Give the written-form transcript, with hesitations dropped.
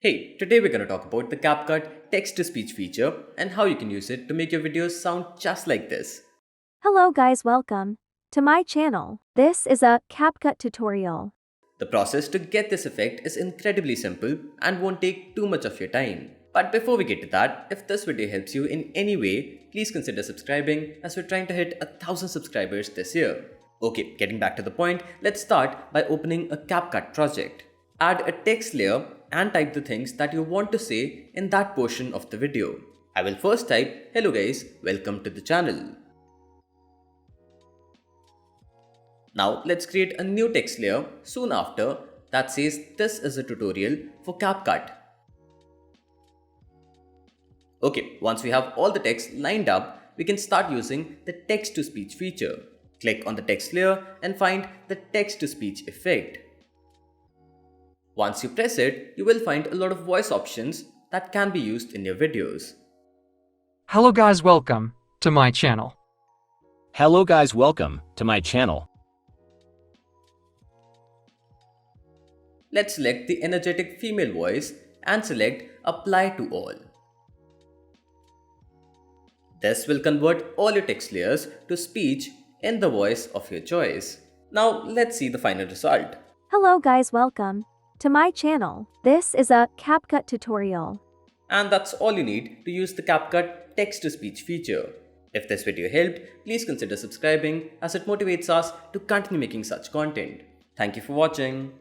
Hey, today we're going to talk about the CapCut Text to Speech feature and how you can use it to make your videos sound just like this. Hello guys, welcome to my channel. This is a CapCut tutorial. The process to get this effect is incredibly simple and won't take too much of your time. But before we get to that, if this video helps you in any way, please consider subscribing as we're trying to hit 1,000 subscribers this year. Okay, getting back to the point, let's start by opening a CapCut project. Add a text layer and type the things that you want to say in that portion of the video. I will first type, "Hello guys, welcome to the channel." Now let's create a new text layer soon after that says this is a tutorial for CapCut. Okay, once we have all the text lined up, we can start using the text to speech feature. Click on the text layer and find the text to speech effect. Once you press it, you will find a lot of voice options that can be used in your videos. Hello guys, welcome to my channel. Hello guys, welcome to my channel. Let's select the energetic female voice and select Apply to All. This will convert all your text layers to speech in the voice of your choice. Now let's see the final result. Hello guys, welcome to my channel. This is a CapCut tutorial. And that's all you need to use the CapCut Text to Speech feature. If this video helped, please consider subscribing as it motivates us to continue making such content. Thank you for watching.